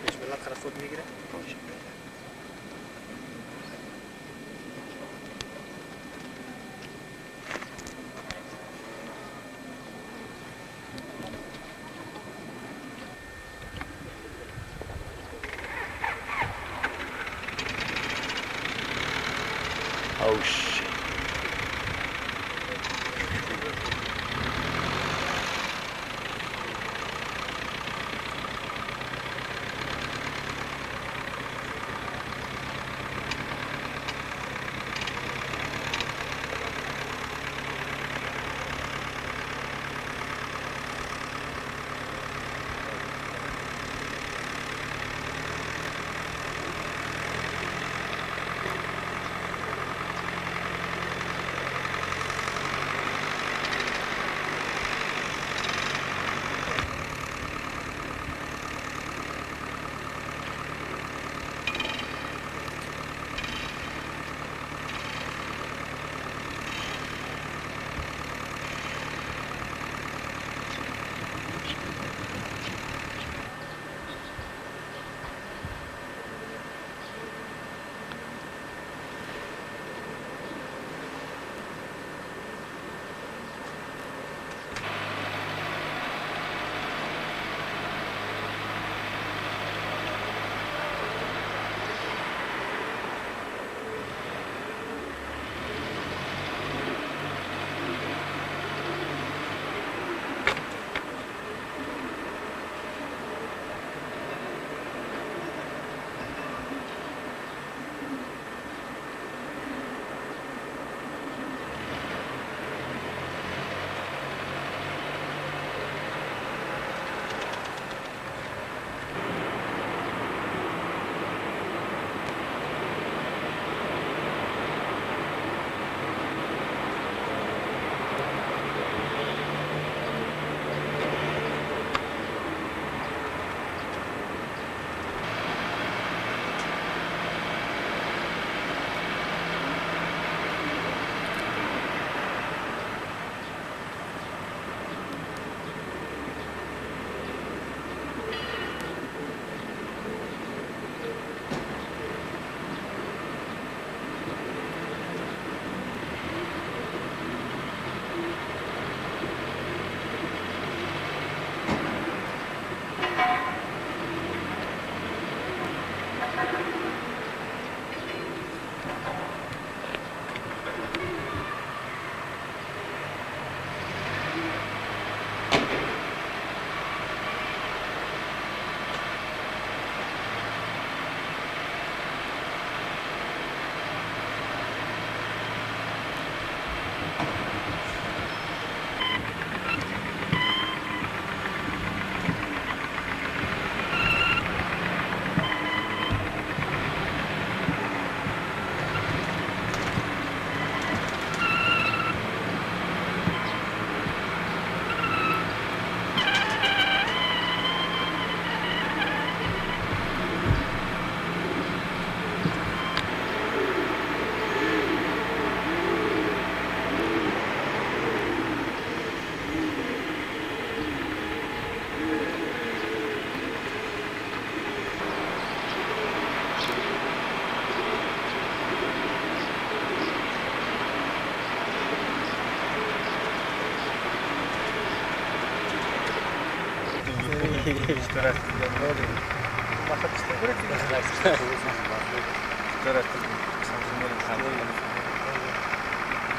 Bismillah karafot migre. Oh shit.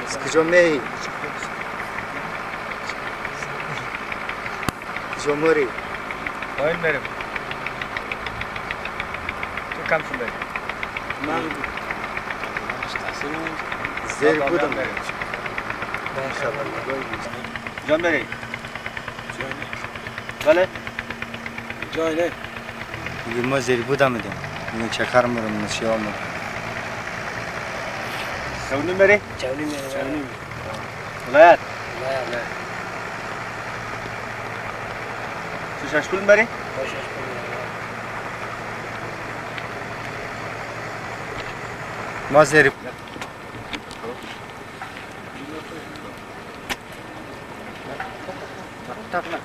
Skijomei. Jomori. Oyun benim. Tu kamsın benim. Man. Zeri Buddha. John Berry. Vale. Join. Yılmaz Zeri Buddha mı diyor? Bunu çakar mı bunu şey olmadı. Savunun Berry. Çavlim. Ulayat. Ulayat. Su şaşkın Berry. Mazeri. Takla.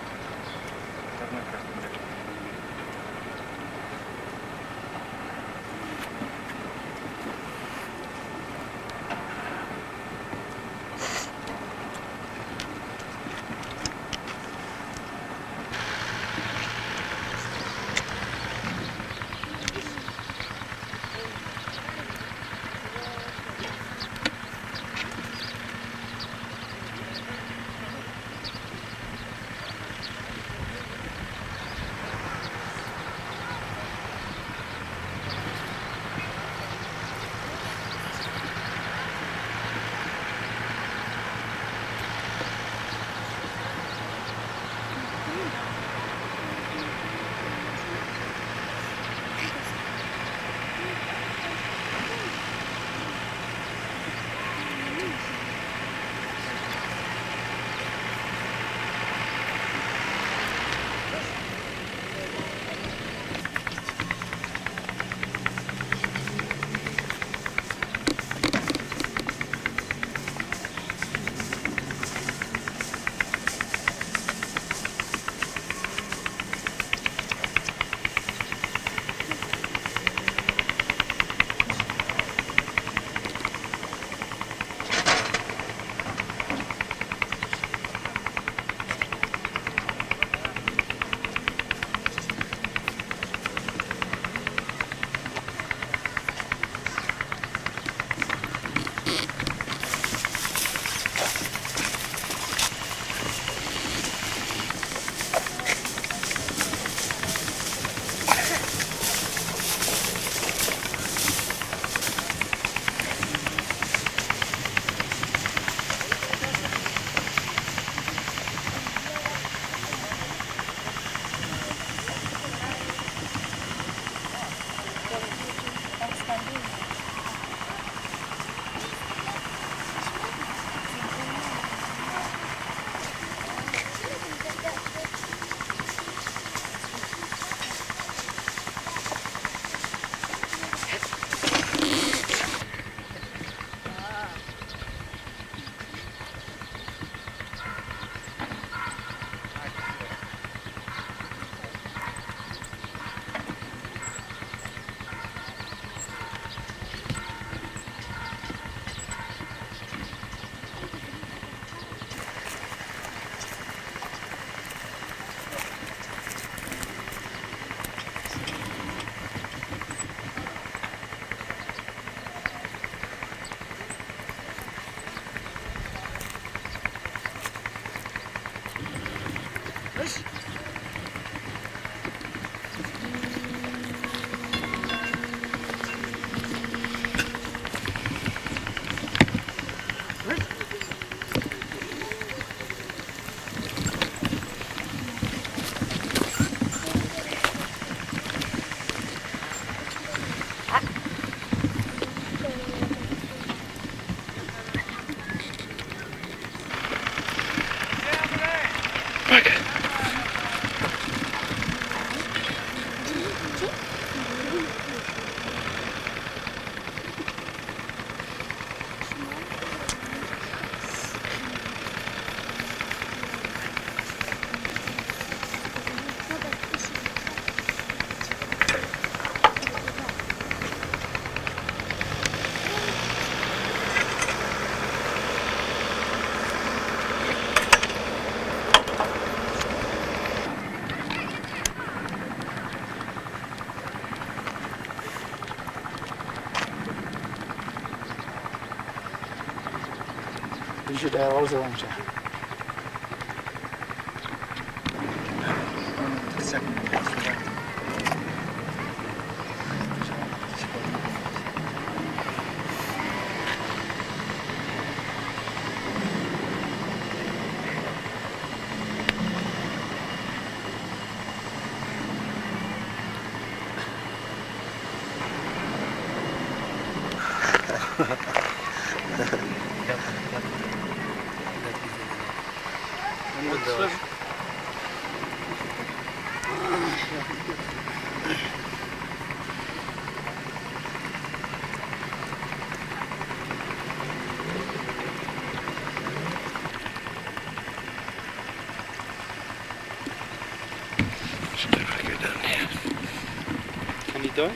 必须得老实往下。Video?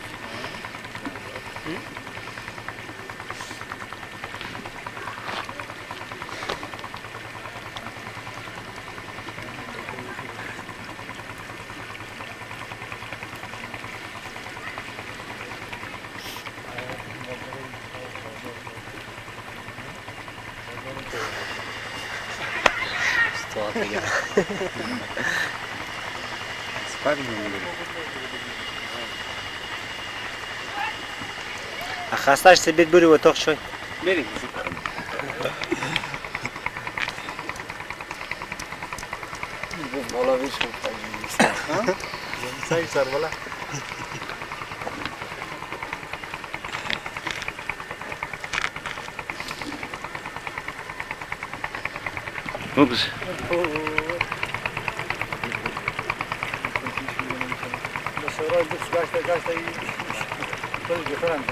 خستش سبید بری و اتاق شوی بریم. بالا بیش کنم. سعی سر بالا. Ups. Sonra kaçta böyle götüren.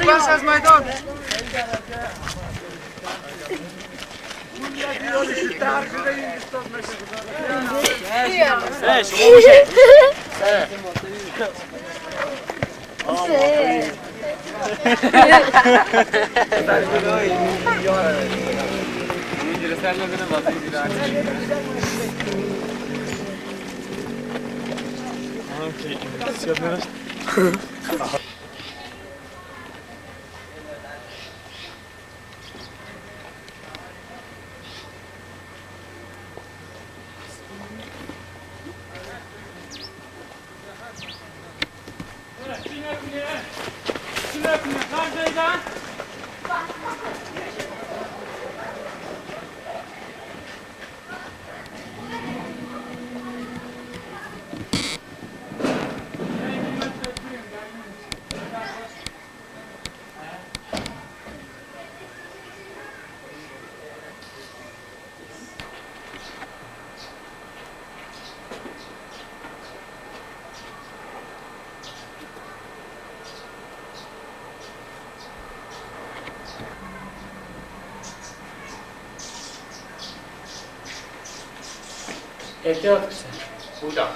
Baş az maydan. احتیاط کن. Buddha.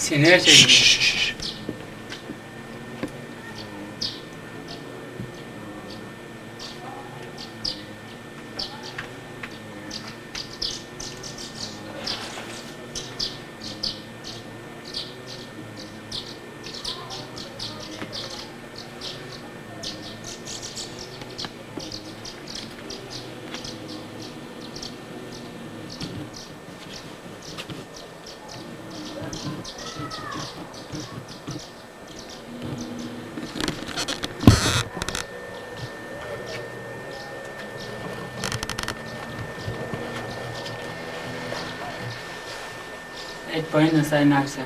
سینه چه؟ ایت پایین سعی نکشه.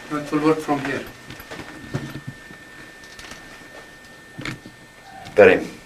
It will work from here. بریم.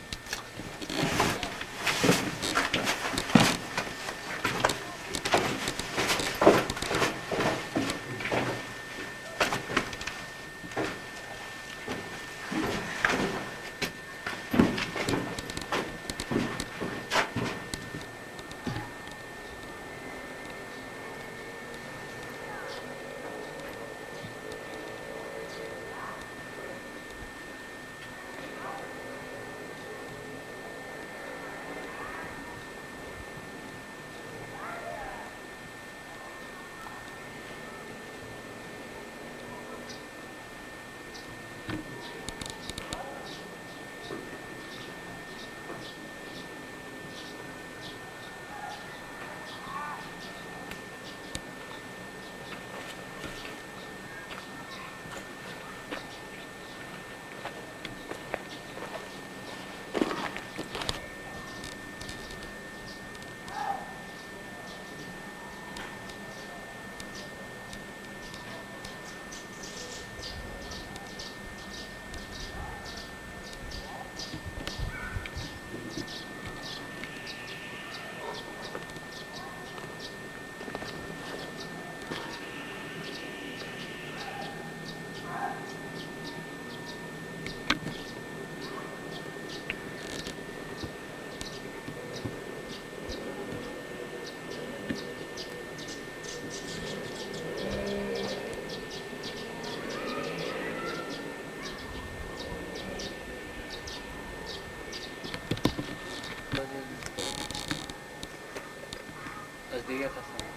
از دیگه تصمیم.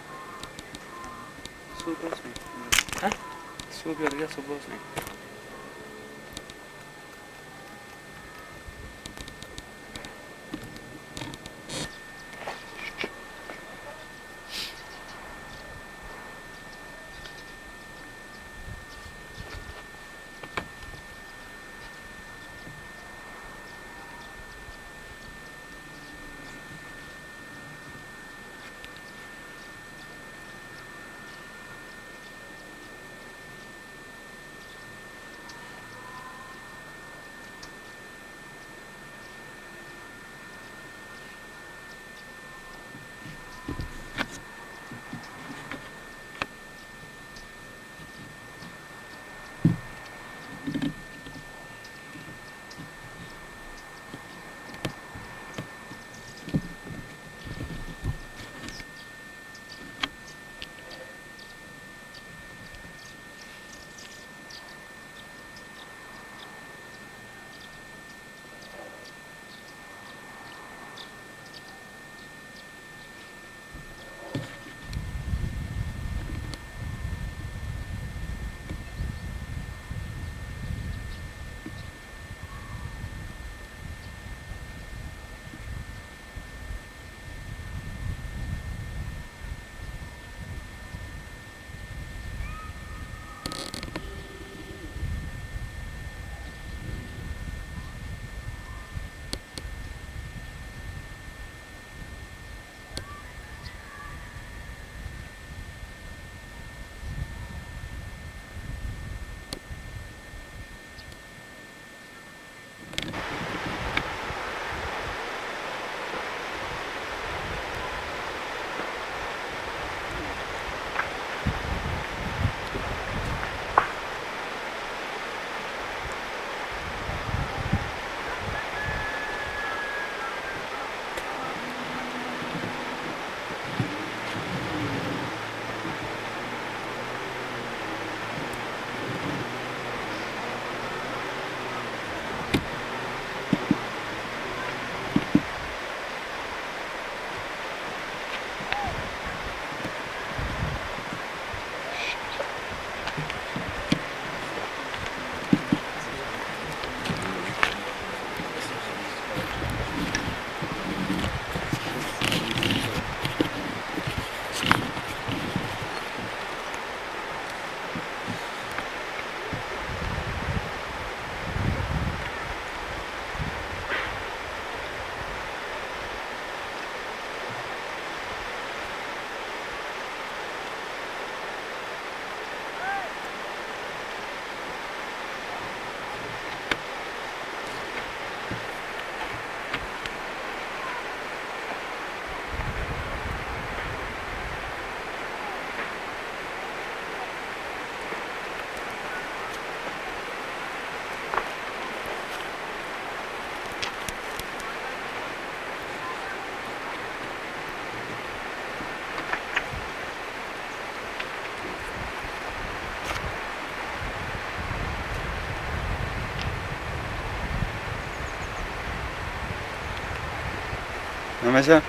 So close me. Huh? So good, yeah, so close me. مثلا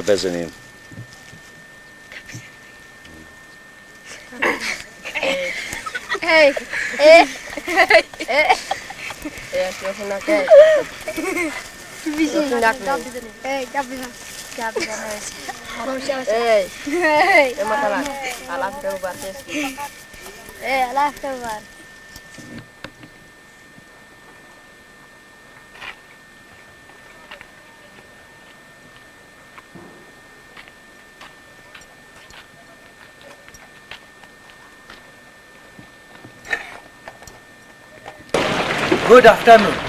بزنیم. Hey, hey, hey. Hey, Good afternoon.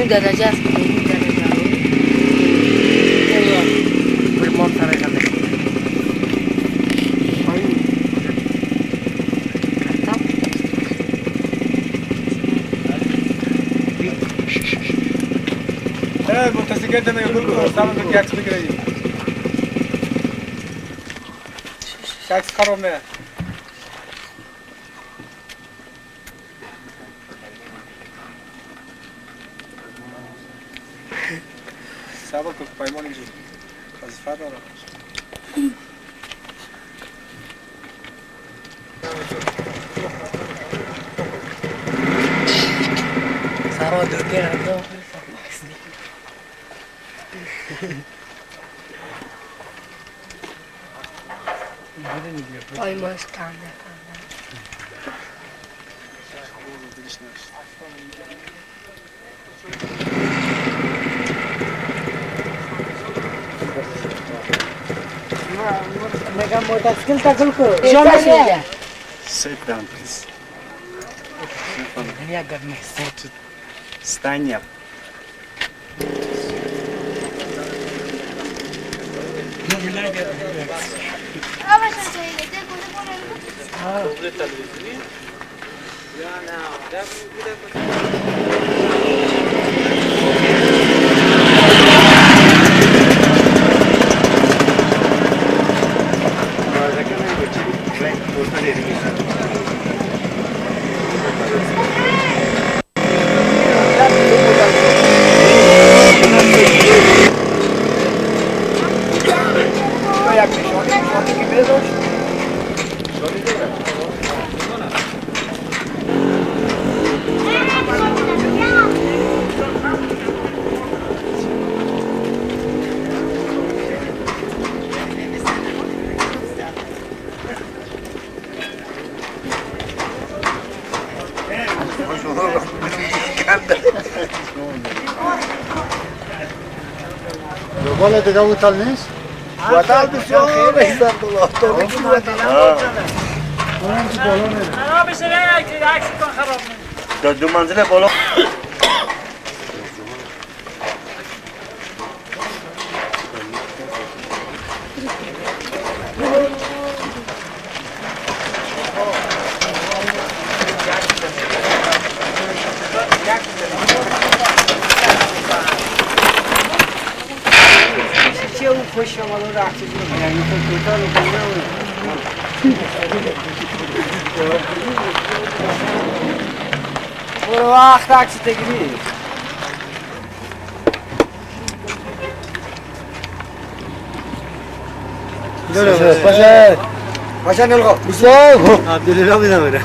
Derajat, bermontar kan? Motorcycle में बिल्कुल सामान को tax बिक रही है tax करो मैं साबर को पैमाने जी बस फाटा रहा सारो दुर्गे रखो Almost done. Mega motorcycle tackle ko. Sit down, please. Я горный. Stand up. ولا تجاوز تلميذ وتعال بسيار خير الله توبك خراب شده عکس کن خراب دو منزله بالا خوش شمالو رفتی یعنی تو توتال رو برو وقت عکس بگیری باشه نلقا بسیار عبدالله بیدم بره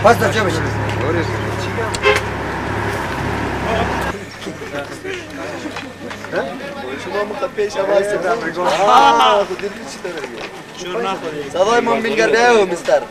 پس چه بشه شما مخفیش آوازی برمیگون خودی چی داره صدای من میگرده مستر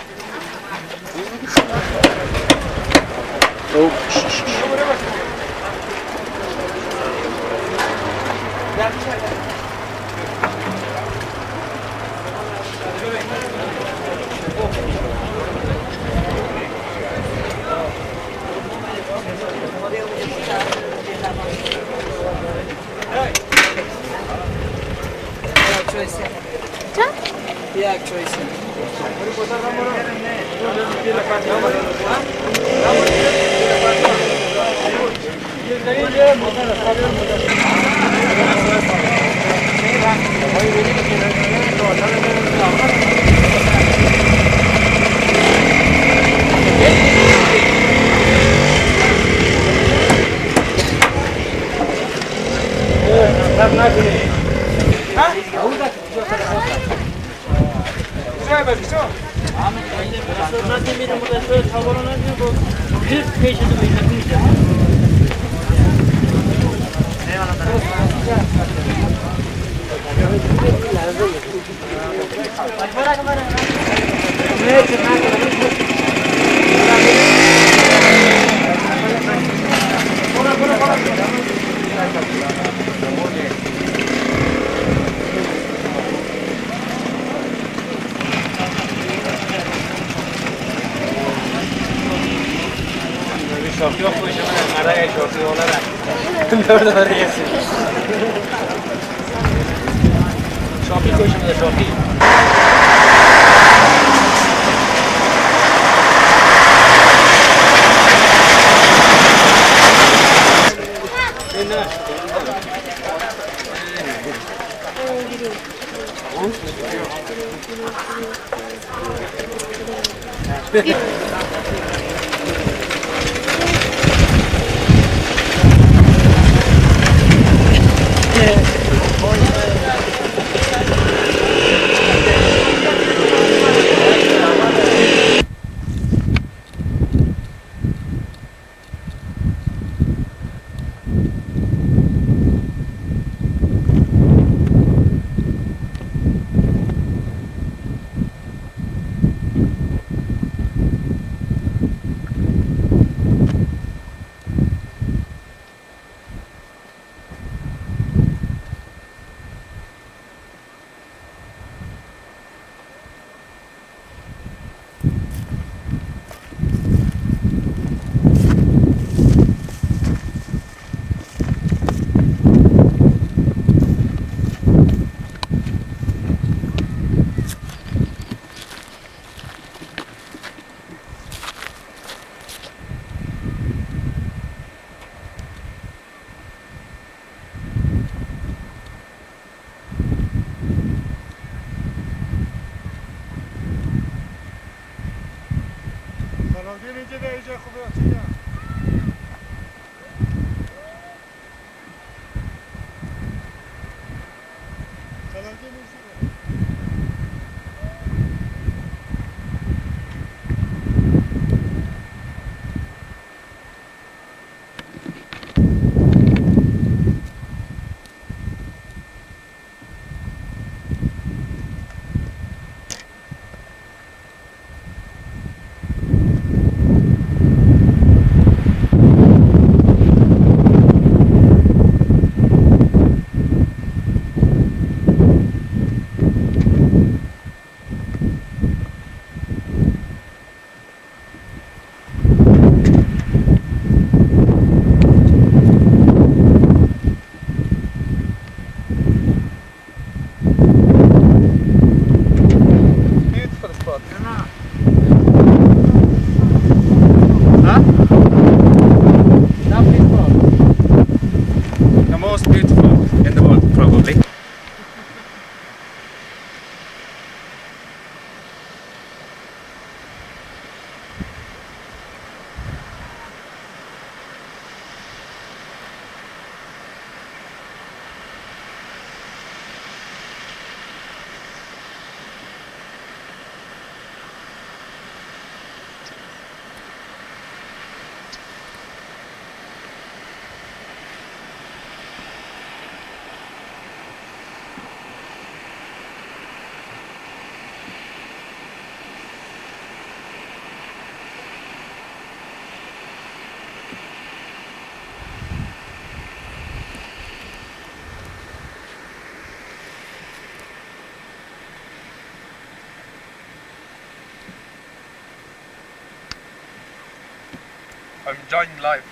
I'm enjoying life.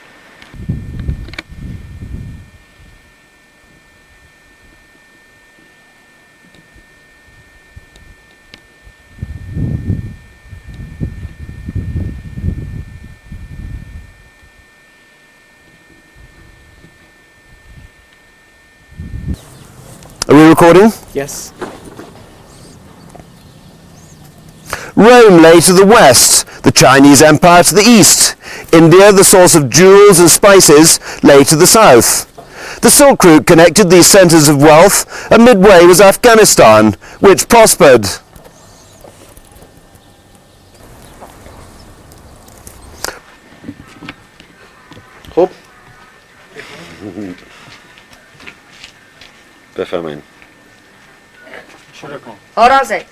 Are we recording? Yes. Rome lay to the west, the Chinese Empire to the east. India, the source of jewels and spices, lay to the south. The Silk Route connected these centres of wealth, and midway was Afghanistan, which prospered. خب بفرمایید. آرام سه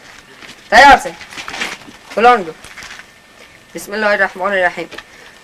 تیار سه فلان گو بسم الله الرحمن الرحیم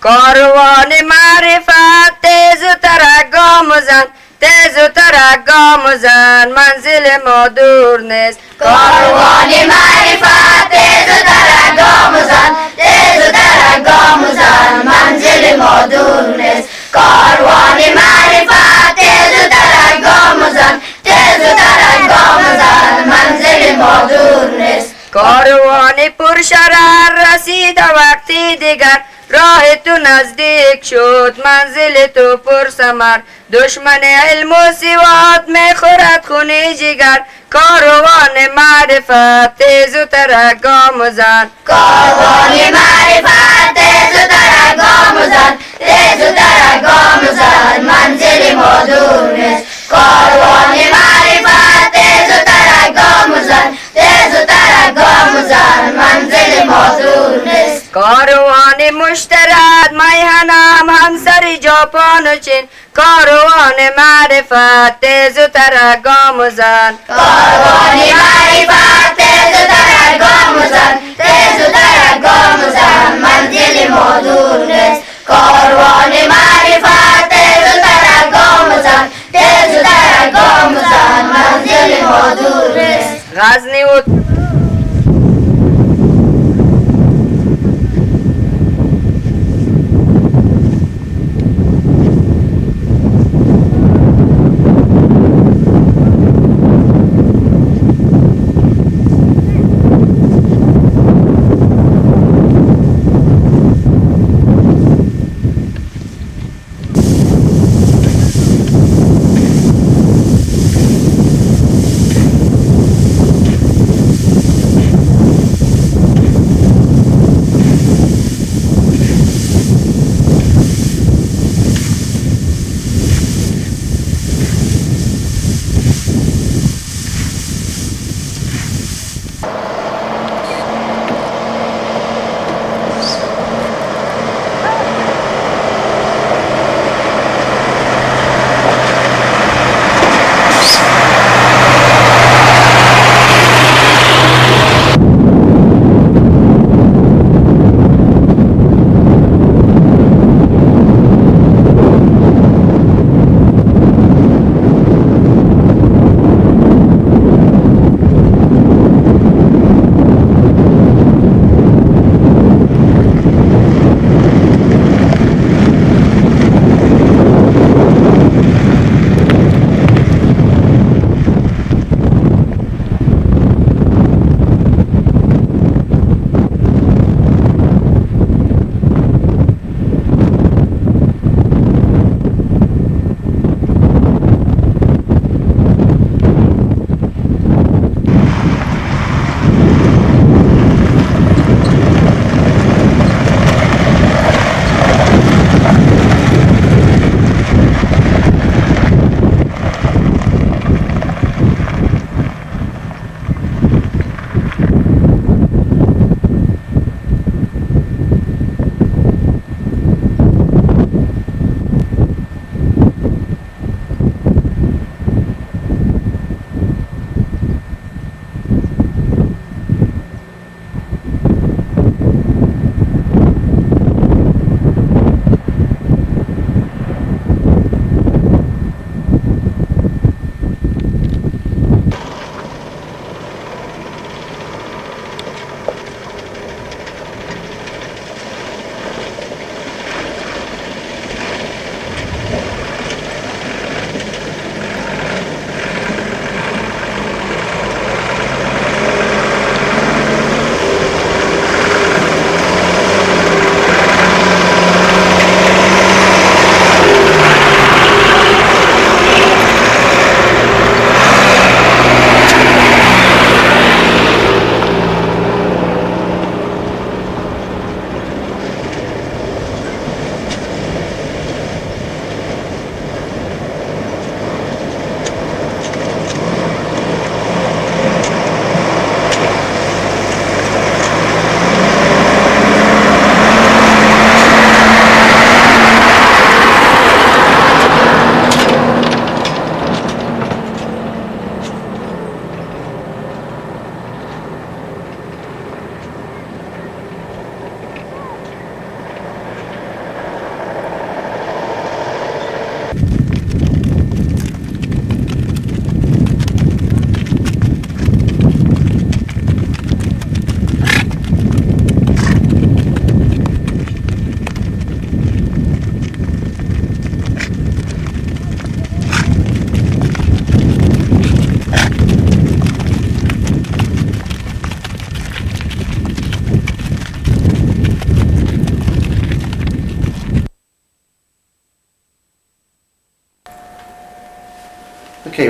کاروان معرفت تیز و ترگام زن تیز و ترگام زن منزل ما دور نیست کاروان معرفت تیز و ترگام زن تیز و ترگام زن منزل ما دور نیست کاروان معرفت تیز و ترگام زن تیز و ترگام زن منزل ما دور نیست کاروان پرشرر رسید وقتی دیگر راه تو نزدیک شد منزل تو پرثمر دشمن علم و سواد میخورد خون جگر کاروان معرفت تیز و ترگام زن کاروان معرفت تیز و ترگام زن تیز و ترگام زن منزل ما دور نیست کاروان معرفت تیز و ترگام زن تیز و ترگام زن منزل ما دور نیست کاروان مشترد میهنم همسر جاپان و چین کاروان معرفت تیز و ترگام زن کاروان معرفت تیز و ترگام زن تیز و ترگام زن منزل ما دور نیست کاروان معرفت تیز و ترگام زن تیز و ترگام زن منزل ما دور نیست غزنی و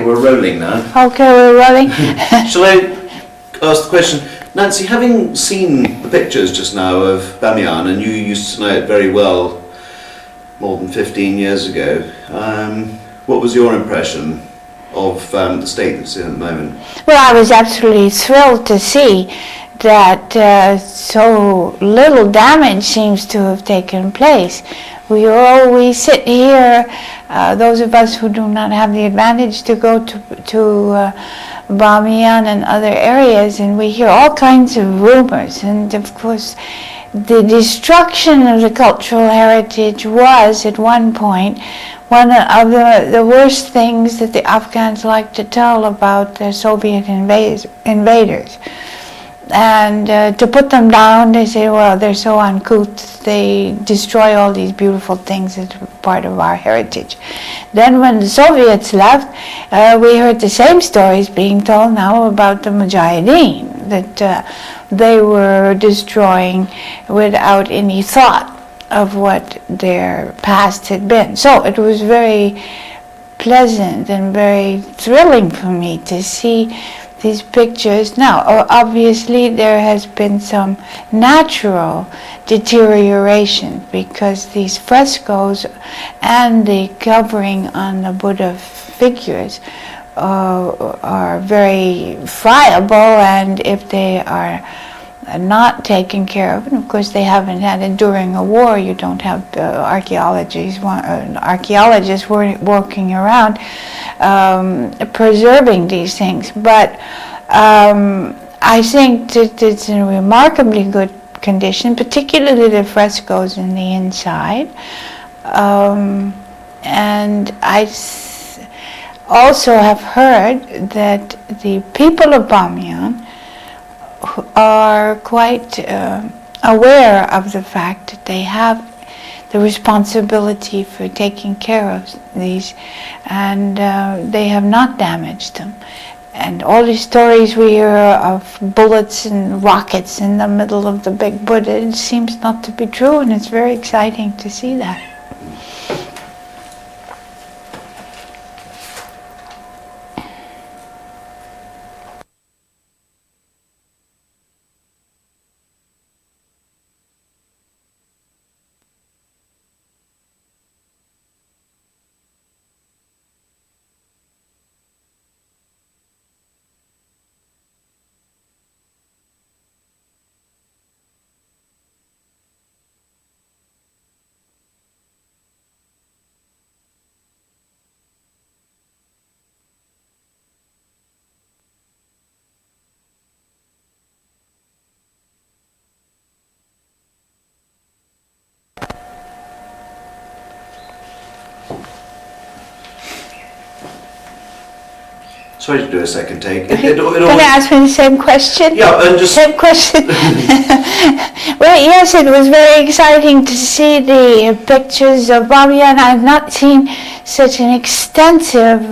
we're rolling now. Okay, we're rolling. Shall I ask the question? Nancey, having seen the pictures just now of Bamiyan, and you used to know it very well more than 15 years ago, what was your impression of the state that's in at the moment? Well, I was absolutely thrilled to see that so little damage seems to have taken place. We sit here, those of us who do not have the advantage to go to Bamiyan and other areas, and we hear all kinds of rumors, and of course the destruction of the cultural heritage was at one point one of the worst things that the Afghans like to tell about the Soviet invaders. And to put them down, they say, well, they're so uncouth, they destroy all these beautiful things as part of our heritage. Then when the Soviets left, we heard the same stories being told now about the Mujahideen, that they were destroying without any thought of what their past had been. So it was very pleasant and very thrilling for me to see these pictures. Now, obviously there has been some natural deterioration because these frescoes and the covering on the Buddha figures are very friable, and if they are not taken care of, and of course they haven't had it during a war, you don't have archaeologists walking around preserving these things. But I think that it's in remarkably good condition, particularly the frescoes in the inside. And I also have heard that the people of Bamiyan are quite aware of the fact that they have the responsibility for taking care of these, and they have not damaged them. And all these stories we hear of bullets and rockets in the middle of the big Buddha, it seems not to be true, and it's very exciting to see that. Sorry to do a second take. Can I ask me the same question? Yeah, and just... Same question. Well, yes, it was very exciting to see the pictures of Bamiyan. I have not seen such an extensive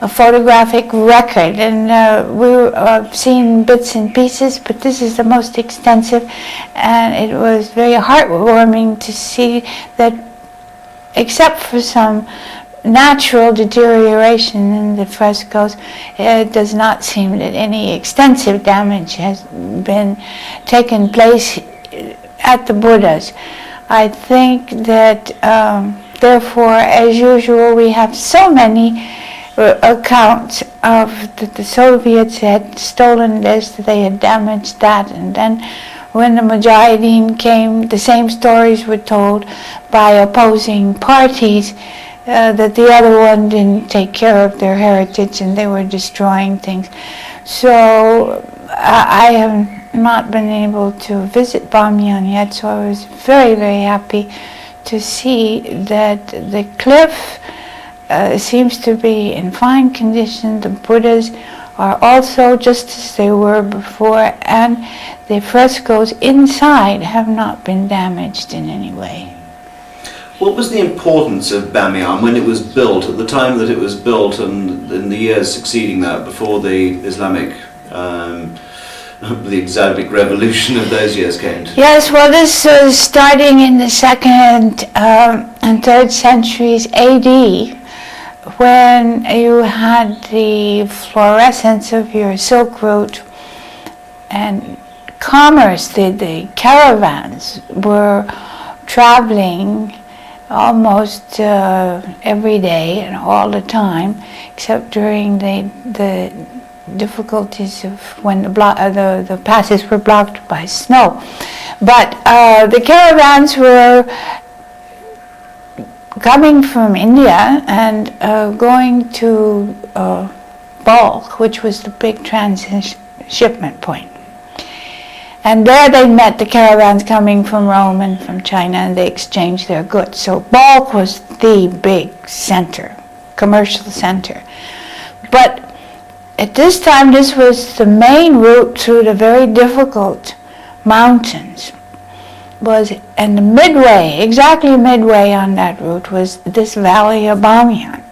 photographic record, and we've seen bits and pieces, but this is the most extensive, and it was very heartwarming to see that, except for some natural deterioration in the frescoes, it does not seem that any extensive damage has been taken place at the Buddhas. I think that therefore, as usual, we have so many accounts of that the Soviets had stolen this, that they had damaged that, and then when the Mujahideen came, the same stories were told by opposing parties, that the other one didn't take care of their heritage and they were destroying things. So I have not been able to visit Bamiyan yet, so I was very, very happy to see that the cliff seems to be in fine condition. The Buddhas are also just as they were before, and the frescoes inside have not been damaged in any way. What was the importance of Bamiyan when it was built, at the time that it was built and in the years succeeding that, before the Islamic revolution of those years came? Yes, well, this was starting in the 2nd and 3rd centuries AD. when you had the fluorescence of your silk route and commerce, the caravans were traveling almost every day and all the time, except during the difficulties of when the passes were blocked by snow. But the caravans were coming from India and going to Balkh, which was the big transshipment point. And there they met the caravans coming from Rome and from China, and they exchanged their goods. So Balkh was the big center, commercial center. But at this time, this was the main route through the very difficult mountains. And the midway, exactly midway on that route, was this valley of Bamiyan.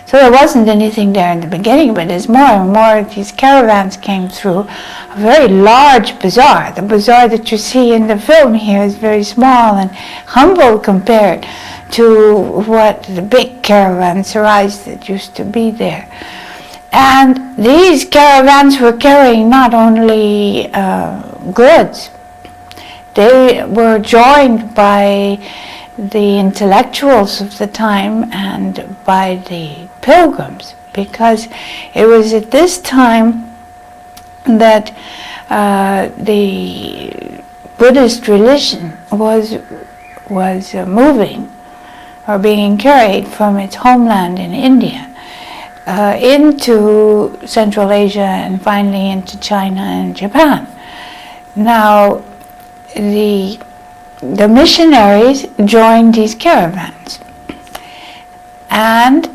So there wasn't anything there in the beginning, but as more and more of these caravans came through, a very large bazaar. The bazaar that you see in the film here is very small and humble compared to what the big caravanserais that used to be there. And these caravans were carrying not only goods, they were joined by the intellectuals of the time and by the pilgrims, because it was at this time that the Buddhist religion was moving or being carried from its homeland in India into Central Asia and finally into China and Japan. Now, the missionaries joined these caravans, and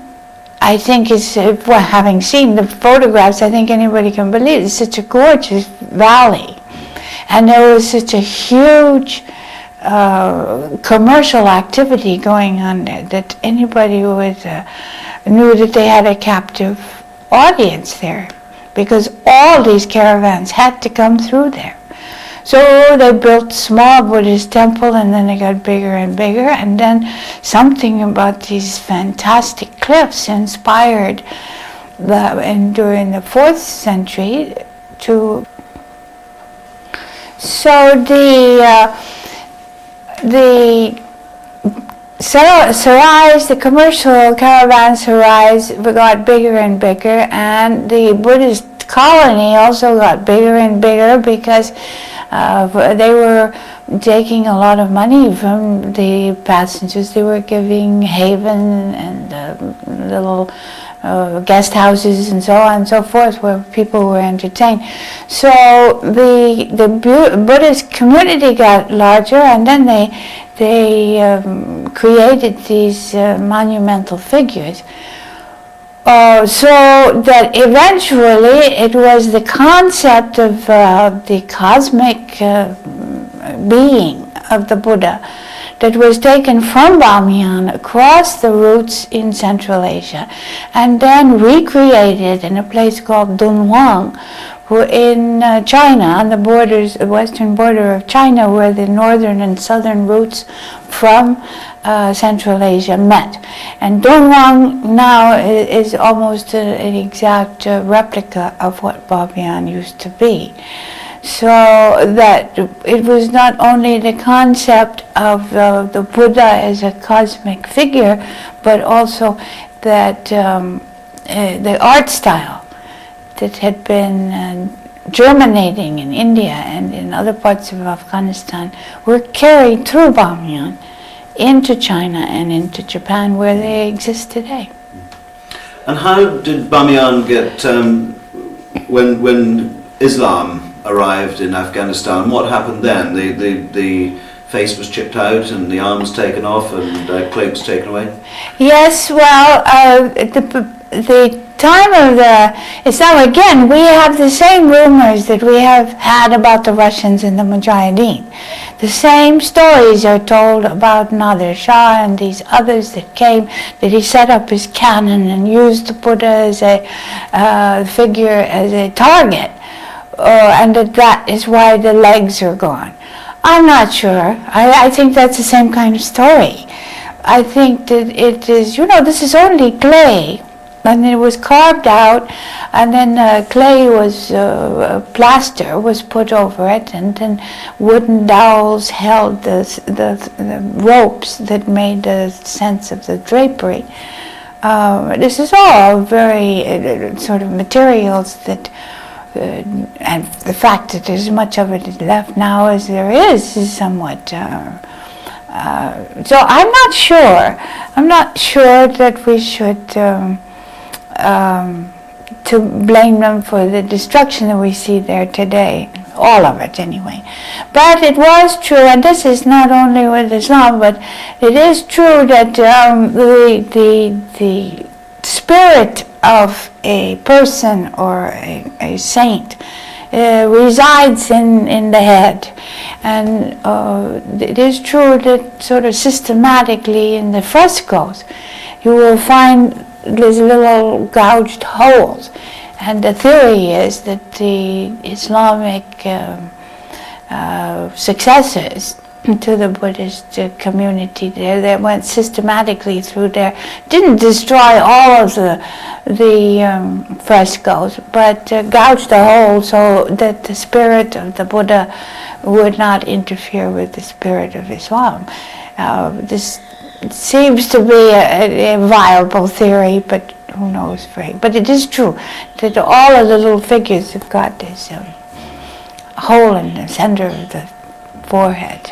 I think having seen the photographs, I think anybody can believe it's such a gorgeous valley, and there was such a huge commercial activity going on there that anybody knew that they had a captive audience there, because all these caravans had to come through there. So they built small Buddhist temple, and then they got bigger and bigger, and then something about these fantastic cliffs inspired during the 4th century to. So the sarais, the commercial caravanserais, got bigger and bigger, and the Buddhist colony also got bigger and bigger because they were taking a lot of money from the passengers. They were giving haven and little guest houses and so on and so forth where people were entertained. So the Buddhist community got larger, and then they created these monumental figures. So that eventually it was the concept of the cosmic being of the Buddha that was taken from Bamiyan across the routes in Central Asia and then recreated in a place called Dunhuang in China, on the western border of China, where the northern and southern routes from Central Asia met. And Dunhuang now is almost an exact replica of what Bamiyan used to be. So that it was not only the concept of the Buddha as a cosmic figure, but also that the art style that had been germinating in India and in other parts of Afghanistan were carried through Bamiyan into China and into Japan, where they exist today. And how did Bamiyan get, when Islam arrived in Afghanistan, what happened then? The face was chipped out and the arms taken off and cloaks taken away? Yes, well, the time of the Islam, again, we have the same rumors that we have had about the Russians and the Mujahideen. The same stories are told about Nadir Shah and these others that came, that he set up his cannon and used the Buddha as a figure, as a target, and that is why the legs are gone. I'm not sure. I think that's the same kind of story. I think that it is, this is only clay, and it was carved out, and then clay was, plaster was put over it, and then wooden dowels held the ropes that made the sense of the drapery. This is all very sort of materials that, and the fact that as much of it is left now as there is somewhat. So I'm not sure. I'm not sure that we should to blame them for the destruction that we see there today. All of it, anyway. But it was true, and this is not only with Islam, but it is true that the spirit of a person or a saint resides in the head. And it is true that sort of systematically in the frescoes you will find these little gouged holes. And the theory is that the Islamic successors to the Buddhist community there that went systematically through there didn't destroy all of the frescoes, but gouged the hole so that the spirit of the Buddha would not interfere with the spirit of Islam. This seems to be a viable theory, but who knows, but it is true that all of the little figures have got this hole in the center of the forehead.